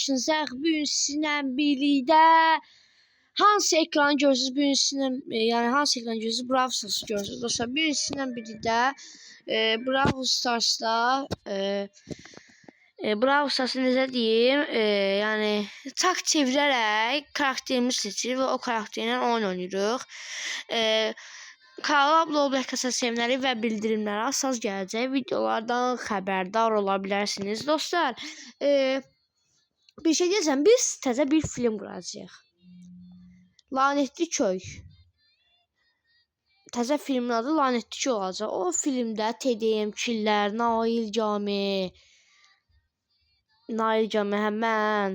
qarşınıza bu gün sizinlə birlikdə hansı ekran görürsünüz? Bu gün sizinlə yəni hansı ekran görürsünüz? Brawl Stars'ı görürsünüz. Dostlar, bu gün sizinlə birlikdə Brawl Stars'da Brawl Stars'ı necə deyim? Yəni tak çevirərək karakterimizi seçirik və o karakterlə oyun oynayırıq. Kanala abunə olmayı sevinərik və bildirimləri asas gələcək videolardan xəbərdar ola bilərsiniz. Dostlar, bir şey deyəcəm, biz təzə bir film quracağıq. Lanetli Köy. Təzə filmin adı Lanetli Köy olacaq. O filmdə TDM-çilər, Nail Cami, həmən,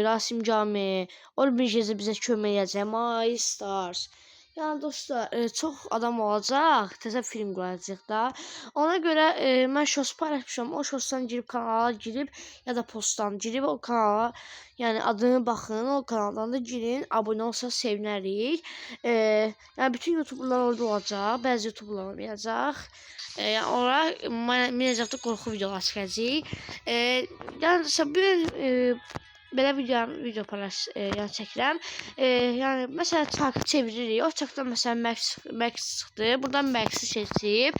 Rasim Cami, Orbijezi bizə kömək edəcək, My Stars. Yəni dostlar, çox adam olacaq, təzə film quracağıq da. Ona görə mən şos paylaşmışam. O şosdan girib kanala girib ya da postdan girib o kanala, yəni adını baxın, o kanaldan da girin, abunə olsa sevinərik. Yəni bütün YouTuberlar orada olacaq, bəzi YouTuberlar olmayacaq. Yəni ora minəcəkdə qorxu videolar çıxacaq. Yəni bir belə video yəni çəkirəm. Yəni məsələn çarkı çeviririk. O çarkdan məsələn Max çıxdı. Buradan Max'i seçib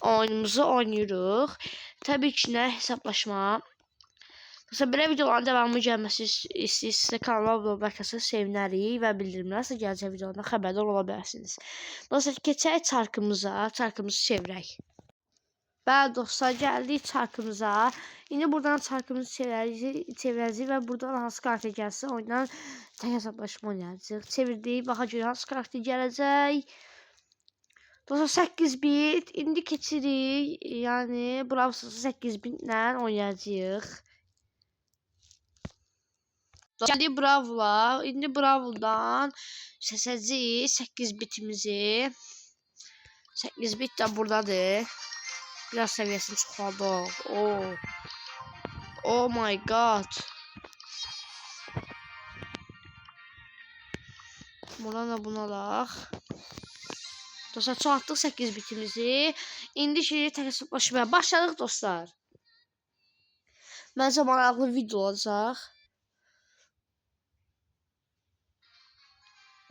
oyunumuzu oynayırıq. Təbii ki, nə hesablaşma. Məsələn belə videoların davamı gəlməsi istəyirsinizsə kanala abunə olmayı sevinərik və bildirimlərsə gələcək videolardan xəbərdar ola bilərsiniz. Dostlar, keçək çarkımıza, çarkımızı çevirək. Bəli dostlar, gəldik çarkımıza. İndi buradan çarkımızı çevirəcəyik və buradan hansı karakter gəlsə oyundan tək hesablaşma oynayacaq. Çevirdik, baxa görə hansı karakter gələcək. Dostlar, 8 bit. İndi keçirik. Yəni Brawl Stars'ı 8 bitlə oynayacağıq. Gəldik Brawl'a. İndi Brawl'dan seçəcəyik 8 bitimizi. 8 bit də buradadır. Biraz seviyesini çoxaldıq. Oh my god. Buradan da bunu alaq. Dostlar, çoxaltdıq 8 bitimizi. İndi tək hesablaşmaya başladıq dostlar. Məncə maraqlı video olacaq.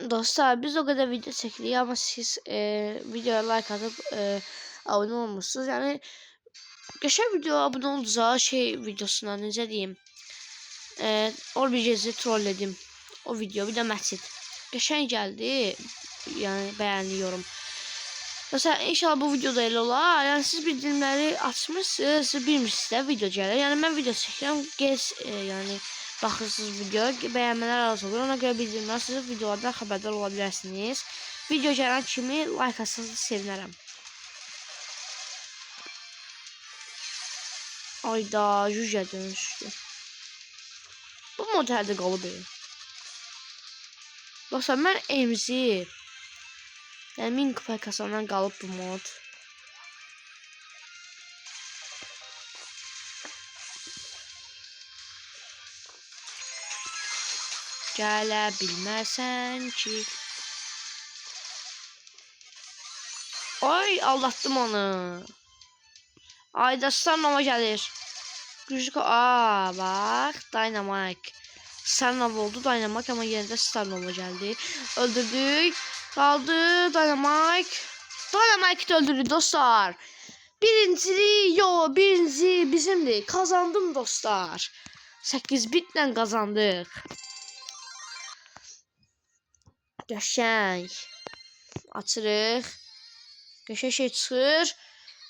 Dostlar, biz o qədər video çəkirik, amma siz videoya like atıb abunə olmuşsunuz. Yəni qəşəng video abunə olduza videosuna necə deyim? Orbijezi trollədim. O video bir də Məsid. Qəşəng gəldi. Yəni bəyənliyorum. Məsələn, inşallah bu videoda elə olar. Yəni siz bildirimləri açmışsınız, bilmirsiniz də video gəlir. Yəni mən video çəkirəm, yəni baxırsınız video, bəyənmələr az olur. Ona görə bildirimlər siz videolardan xəbərdar ola bilərsiniz. Video gələn kimi like atsanız sevinərəm. Ayda, Juja dönüşdü. Bu mod hədə qalıb. Dostlar, mən MZ, yəni 1000 kupa kasandan qalıb bu mod. Gələ bilməsən ki. Ay, aldatdım onu. Ayda Starnova gəlir. Güclü bax, Dynamite. Starnova oldu, Dynamite, amma yerində Starnova gəldi. Öldürdük. Qaldı Dynamite. Dynamite öldürdük dostlar. Birinci bizimdir. Kazandım dostlar. 8 bitlə qazandıq. Qəşəng. Açırıq. Qəşəng şey çıxır.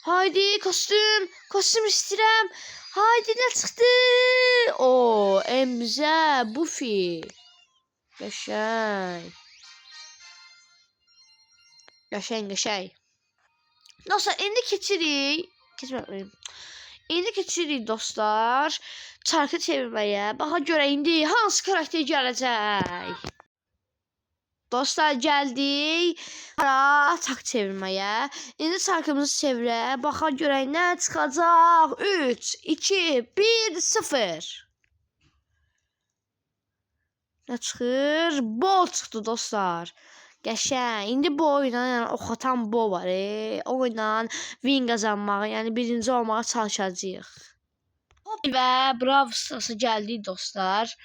Haydi kostüm istəyirəm. Haydi nə çıxdı? Emzə Buffy. Qəşəng. Qəşəng. Dostlar, indi keçirik dostlar. Çarkı çevirməyə. Baxa görə indi hansı karakter gələcək? Dostlar, gəldik çark çevirməyə. İndi çarkımızı çevirək. Baxa görək nə çıxacaq. 3, 2, 1, 0. Nə çıxır? Bol çıxdı dostlar. Qəşəng. İndi bu oyundan yəni oxatan bo var. O oyundan win qazanmağı, yəni birinci olmağa çalışacağıq. Və Brawl Stars'a gəldik dostlar.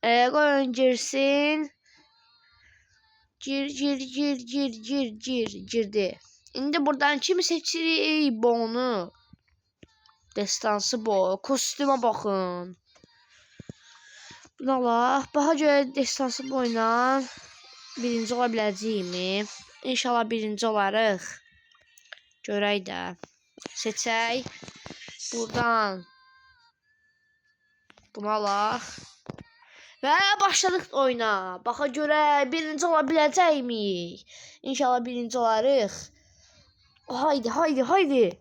Qoyun girsin. Girdi. İndi buradan kimi seçirik? Bonu. Destansı bu. Kostüme baxın. Allah. Baha görə destansı boyla birinci ola biləcəyimi. İnşallah birinci olarıq. Görək də. Seçək. Buradan. Bunu alaq. Və başladıq oyuna. Baxa görə birinci ola biləcəyimi. İnşallah birinci olarıq. Haydi.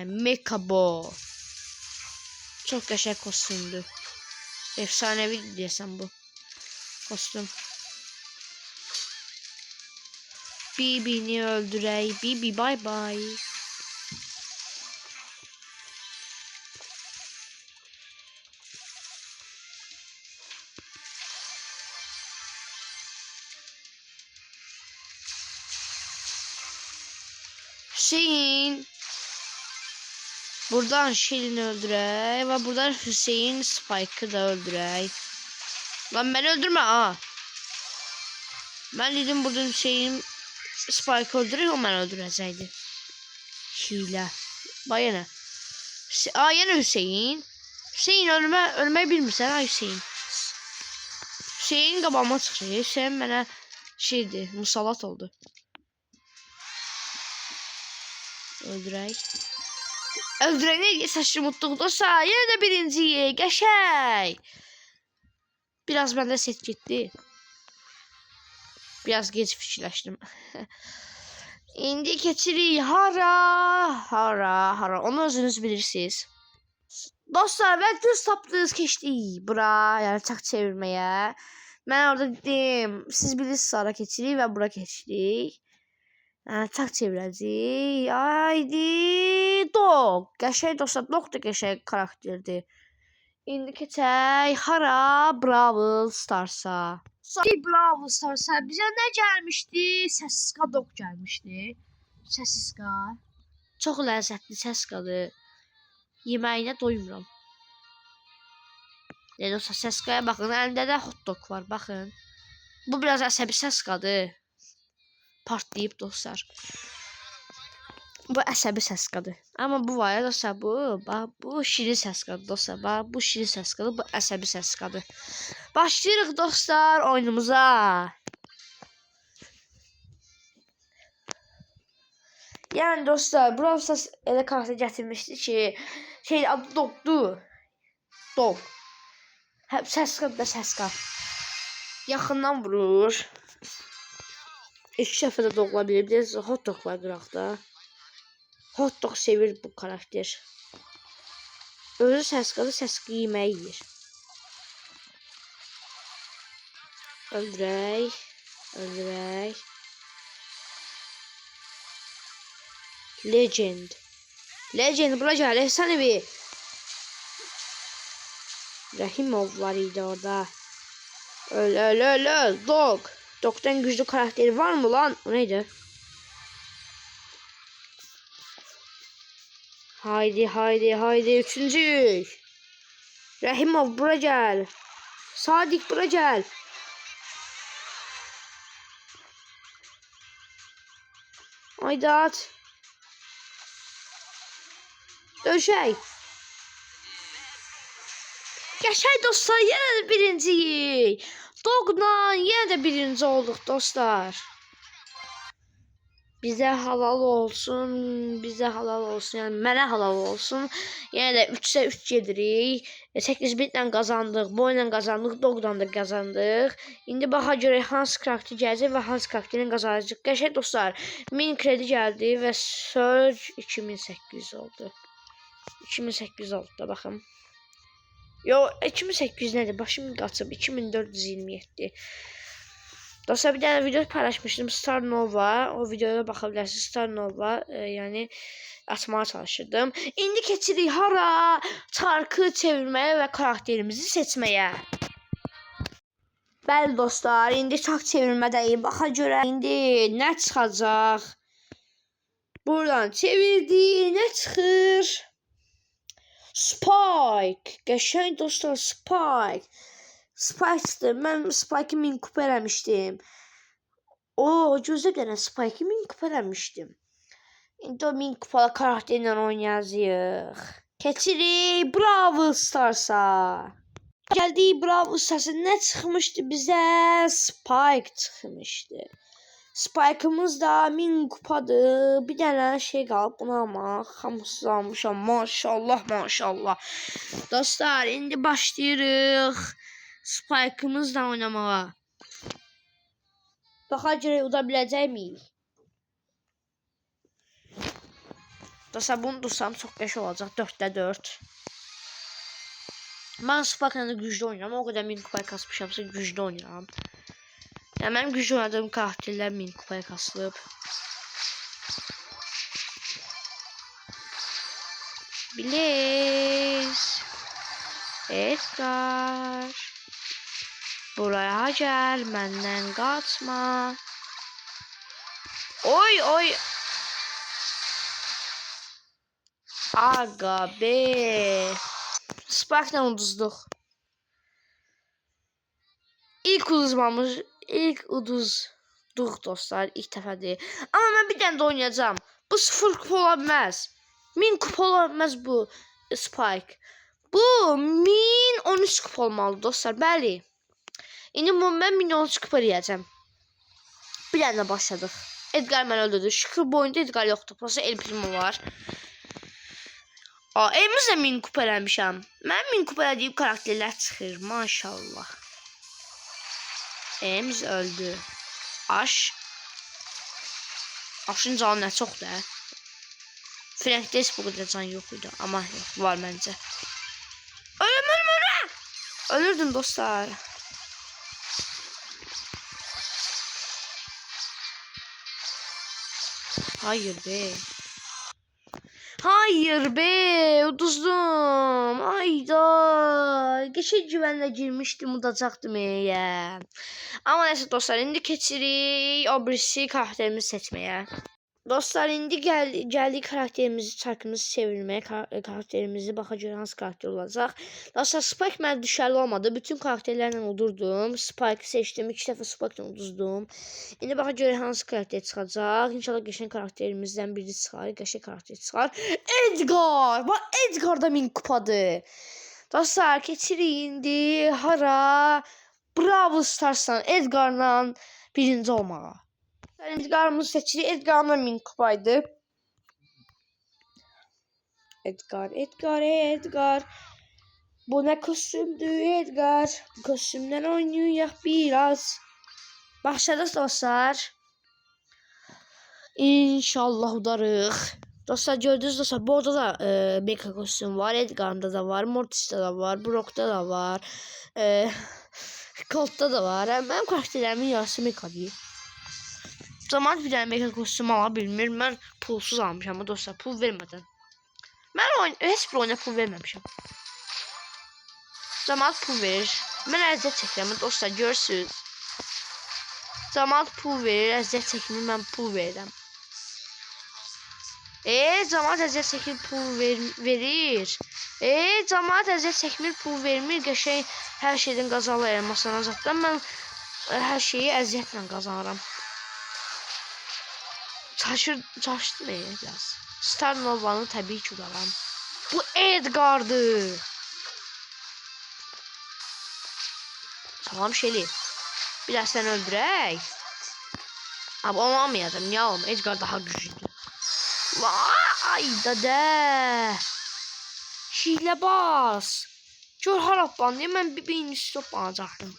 Mekabo. Çok qəşəng kostümdür. Efsanevi deyəsən bu kostüm. Bibi'ni öldürey. Bibi bye bye. Hüseyin. Buradan Şirin'i öldürey ve buradan Hüseyin Spike'ı da öldürey. Lan beni öldürme ha. Ben dedim buradan Hüseyin Spike'ı öldürüyor, o beni öldürəcəkdi. Hile. Bayana. Yine Hüseyin. Hüseyin ölmeyi bilmirsən ha Hüseyin. Hüseyin qabağıma çıxır. Hüseyin mənə şeydi, musallat oldu. Öldürək. Öldürəni saçlı mutluqdursa yenə də birinciyi. Qəşəng. Biraz məndə set getdi. Biraz gec fikirləşdim. İndi keçirik hara. Onu özünüz bilirsiniz. Dostlar, və düz tapdınız, keçdik bura, yəni çak çevirməyə. Mən orada dedim, siz bilirsiniz hara keçirik və bura keçdik. Yəni çak çevirəcəyik. Haydi Dog. Qəşəng dostlar, Dog da qəşəng karakterdir. İndi keçək hara? Brawl Stars'a. Brawl Stars'a bizə nə gəlmişdi? Səsiska Dog gəlmişdi. Səsiska. Çox ləzzətli səskadır. Yeməyinə doymuram. Dostlar, səskaya baxın. Əlində də hot dog var, baxın. Bu biraz əsəbi səskadır. Partlayıb dostlar. Bu əsəbi səskadır. Amma bu var ya dostlar, bu şirin səskadır dostlar. Bax, bu şirin səskadır, bu əsəbi səskadır. Başlayırıq dostlar oyunumuza. Yəni dostlar, Brawl Stars elə karakter gətirmişdi ki, adı Dog'dur. Dog. Hep səskadır da səska. Yaxından vurur. 2 dəfə də Dog'la bilir. Bir də hot dog var qıraqda. Hot dog sevir bu karakter. Özü səskadır, səska yeməyi yiyir. Öldürək. Legend bura gəl, efsanevi. Rahimov var idi orada. Öl. Dog'dan güçlü karakteri var mı lan? O neydi? Haydi. Üçüncü. Rahimov bura gəl. Sadik bura gəl. Aydat. Döşək. Qəşəng dostlar, yenə də birinciyik. Dog'la yenə də birinci olduq dostlar. Bizə halal olsun. Yəni mənə halal olsun. Yenə də 3-ə 3 gedirik. 8 bitlə qazandıq. Boyla qazandıq. Dog'dan da qazandıq. İndi baxa görək hansı karakter gələcək və hansı karakterin qazanacaq. Qəşəng dostlar. 1000 kredi gəldi və Surge 2800 oldu. 2800 oldu da baxın. Yo 2800 nədir? Başım qaçıb 2427. Dostlar bir tane video paylaşmıştım. Star Nova. O videoya baxa bilərsiniz. Star Nova yəni açmağa çalışırdım. İndi keçirik hara? Çarkı çevirməyə və karakterimizi seçməyə. Bəli dostlar, indi çarx çevirmədəyik. Baxa görə indi nə çıxacaq? Buradan çevirdik, nə çıxır? Spike. Qəşəng dostlar, Spike. Spike'dır. Mən Spike'ı 1000 kupa eləmişdim. Gözlə bir dənə Spike'ı 1000 kupa eləmişdim. İndi o 1000 kupalı karakterlə oynayacağıq. Keçirik Brawl Stars'a. Gəldik Brawl Stars'a, nə çıxmışdı bizə? Spike çıxmışdı. Spike'ımız da 1000 kupadır. Bir dənə şey qalıb buna ama hamısını almışam. Maşallah maşallah. Dostlar indi başlayırıq Spike'ımızla oynamağa. Baxa görə uda biləcəkmiyik? Dostlar bunu dursam çox qəşəng olacaq. 4'də 4. Mən Spike'la güclü oynayıram. O qədər 1000 kupaya kasmışamsa güclü oynayıram. Yəni mənim güclü oynadığım karakterlər 1000 kupaya kasılıb. Blaze, Edgar, buraya gəl, məndən qaçma. Oy oy. Aga be. Spike'la uduzduq. İlk uduzduq dostlar, ilk dəfədir. Amma mən bir dənə də oynayacağım. Bu 0 kupa ola bilməz. 1000 kupa ola bilməz bu Spike. Bu 1013 kupa olmalı dostlar, bəli. İndi mən 1013 kupa yiyəcəm. Bir dənə başladıq. Edgar mən öldürdü. Şükür bu oyunda Edgar yoxdur. Burası El Primo var. Evimiz də 1000 kupa eləmişəm. Mən 1000 kupa elədiyim karakterlər çıxır. Maşallah. Evimiz öldü. Aşın canı nə çoxdur. Frank'də heç bu qədər can yox idi. Amma var məncə. Ölüm. Ölürdüm dostlar. Hayır be, uduzdum. Ayda. Geçen güvenle girmiştim, udacaqdım ya. Ama neyse dostlar, indi keçirik o birisi karakterimizi seçmeye. Dostlar indi gəldik karakterimizi, çarkımızı çevirmeye, karakterimizi baxa görə hansı karakter olacaq. Dostlar Spike mən düşərli olmadı. Bütün karakterlərlə udurdum. Spike'ı seçdim. 2 dəfə Spike'la uduzdum. İndi baxa görə hansı karakter çıxacaq. İnşallah qəşəng karakterimizdən biri çıxar. Qəşəng karakter çıxar. Edgar! Bax Edgar da 1000 kupadır. Dostlar keçirik indi hara? Brawl Stars'dan Edgar'la birinci olmağa. Edgar'ımızı seçirik. Edgar'la 1000 kupaydı. Edgar. Bu ne kostümdü Edgar? Bu kostümden oynayaq biraz. Başladıq dostlar. İnşallah udarıq. Dostlar gördünüz dostlar. Bu orada da Mecha kostüm var. Edgar'da da var. Mortis'te da var. Brock'ta da var. Colt'ta da var. Mənim karakterlərimin yarısı Mecha deyil. Zaman bir dənə Mecha kostüm ala bilmir. Mən pulsuz almışam ama dostlar pul vermədən. Mən heç bir oyuna pul verməmişəm. Zaman pul verir. Mən əziyyət çəkirəm dostlar, görürsünüz. Zaman pul verir, əziyyət çəkmir, mən pul verirəm. Zaman əziyyət çəkir, pul verir. Zaman əziyyət çəkmir, pul vermir. Qəşəng hər şeydən qazanır elmasdan azaddan. Mən hər şeyi əziyyətlə qazanıram. Çaşdım biraz. Star Nova'nı təbii ki udaram. Bu Edgar'dır. Tamam Shelly. Biraz sen öldürək. Abi olamayacağım. Niye olma? Edgar daha güçlüdür. Vay da de. Hile bas. Gör haraplandı. Ben bir beyin üstü toplanacaqdım.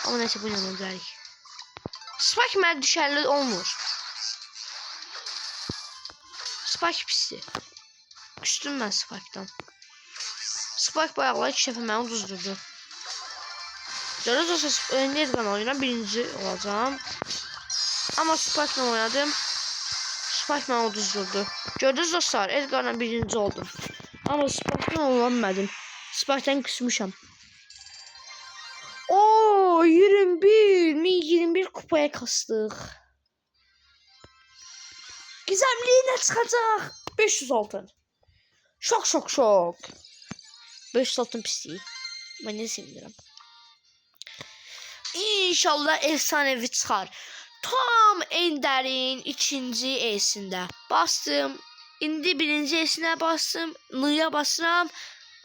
Ama neyse bu yana öldürək. Spike mən düşərli olmur. Spike pisdir. Küstüm mən Spike'dan. Spike bayaqlar 2 dəfə məni uduzdurdu. Görüyoruz dostlar, Edgar'la oynayıram, birinci olacağım. Ama Spike'la oynadım. Spike məni uduzdurdu. Gördünüz dostlar, Edgar'la birinci oldum. Ama Spike'la oynamadım. Spike'dan küsmüşəm. 21. 1021 kupaya kastıq. Gizemli ne çıkacak? 500 altın. Şok. 500 altın pisliği. Ben ne sevinirəm. İnşallah efsanevi çıxar. Tam Ender'in ikinci esinde bastım. İndi birinci esine bastım. N'ya basıram.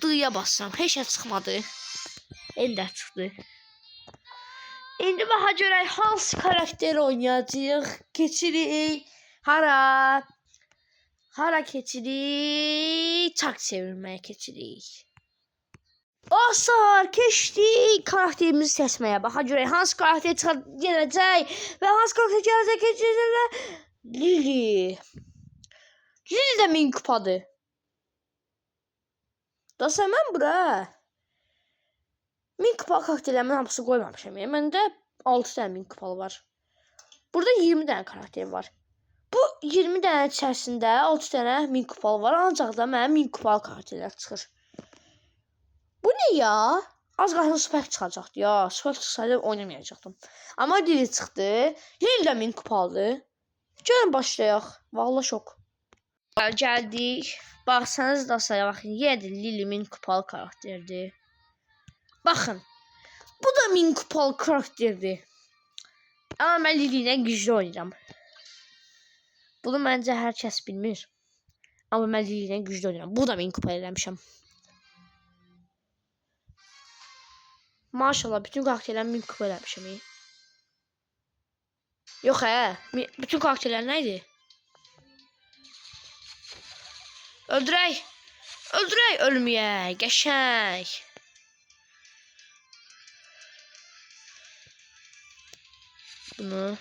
D'ya basıram. Heç nə çıxmadı. Ender çıxdı. İndi baxa görək hansı karakter oynayacağıq. Keçirik. Hara keçirik. Çark çevirməyə keçirik. Asar keçdik. Karakterimizi seçməyə. Baxa görək hansı karakter gələcək və hansı karakter gələcək keçirirlər. Lili. Lili də 1000 kupadır. Dasa mən bura 1000 kupa karakterlərimin hamısı qoymamışam. Məndə 6 dənə 1000 kupalı var. Burada 20 dənə karakter var. Bu 20 dənə içərisində 6 dənə 1000 kupalı var. Ancaq da mənim 1000 kupalı karakterlər çıxır. Bu ne ya? Az qalsın Spike çıxacaqdı ya. Spike çıxsaydı oynamayacaqdım. Amma Lili çıxdı. Lili də 1000 kupalıdır. Gəlin başlayaq. Vallahi şok. Gəldik. Baxsanız da saya baxın. Yenə də Lili 1000 kupalı karakterdir. Baxın. Bu da 1000 kupalı karakterdir. Amma mən Lili ilə güclü oynayacağam. Bunu məncə hər kəs bilmir. Amma mən Lili ilə güclü oynayacağam. Bu da 1000 kupa eləmişəm. Maşallah bütün karakterlerim 1000 kupa eləmişəm. Yox bütün karakterler neydi? Öldürək. Ölməyək. Qəşəng. Bunu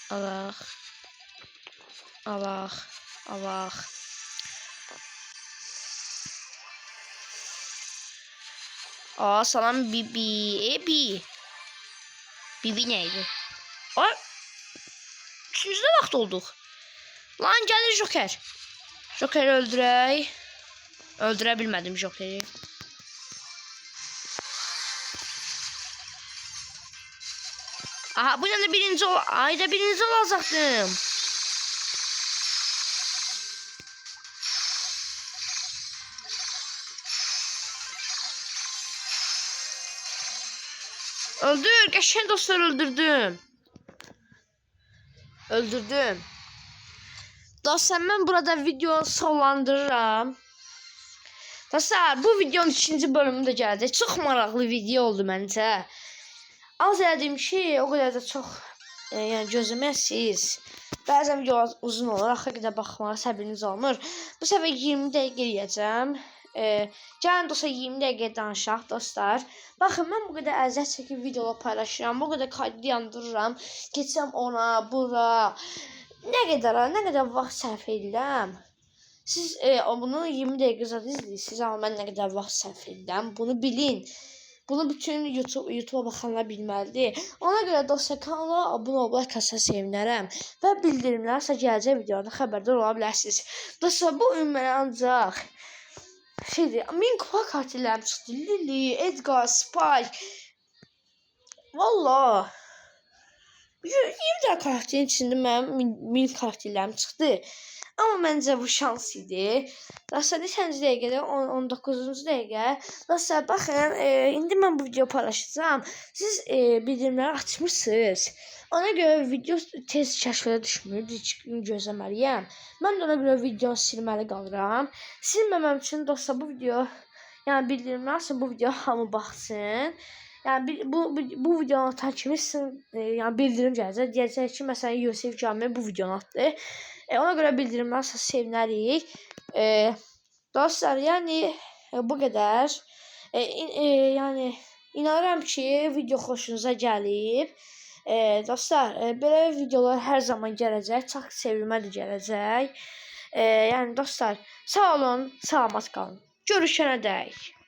alaq. Salam Bibi. Bibi neydi? Üçüncüde vaxt olduq. Lan gəlir Joker. Jokeri öldürək. Öldürə bilmədim Jokeri. Aha bu yana birinci ayda birinci olacaqdım. Öldür. Qəşəng dostlar öldürdüm. Dostlar mən burada videonu sonlandırıram. Dostlar bu videonun ikinci bölümü də gələcək. Çox maraqlı video oldu məncə. Az elədiyim şey o qədər də çox yəni gözləməsiz. Bəzən videolar uzun olur. Axıra qədər baxmağa səbriniz olmur. Bu səfər 20 dəqiqə eləyəcəm. Gəlin dostlar 20 dəqiqə danışaq dostlar. Baxın mən bu qədər əziyyət çəkib videolar paylaşıram. Bu qədər kaydı yandırıram. Keçsəm ona, bura. Nə qədər vaxt sərf edirəm. Siz bunu 20 dəqiqə zad izləyirsiniz. Amma mən nə qədər vaxt sərf edirəm. Bunu bilin. Bunu bütün YouTube'a baxanlar bilməlidir. Ona görə dostlar kanala abunə olub like atsa sevinərəm. Və bildirimlərsə gələcək videoda xəbərdar ola bilərsiniz. Dostlar bu gün mənə ancaq 1000 kupa katillərim çıxdı. Lili, Edgar, Spike. Valla 20 də karakterin içində mənim 1000 karakterlərim çıxdı. Amma məncə bu şans idi. Dostlar neçənci dəqiqədə? 19-cu dəqiqə. Dostlar baxın, indi mən bu video paylaşacağam. Siz bildirimləri açmışsınız. Ona görə video tez kəşfə düşmür. Heç gün gözləməliyəm. Mən də ona görə videonu silməli qalıram. Silməməm üçün dostlar bu video, yəni bildirimlər açın, bu video hamı baxsın. Yəni bu videonu atan kimi yəni bildirim gələcək. Deyəcək ki, məsələn Yusif Cami bu videonu atdı. Ona görə bildirimlər açsa sevinərik. Dostlar, yəni bu qədər. Yəni inanıram ki, video xoşunuza gəlib. Dostlar, belə videolar hər zaman gələcək. Çox sevilmə də gələcək. Yəni dostlar, sağ olun, salamat qalın. Görüşənədək.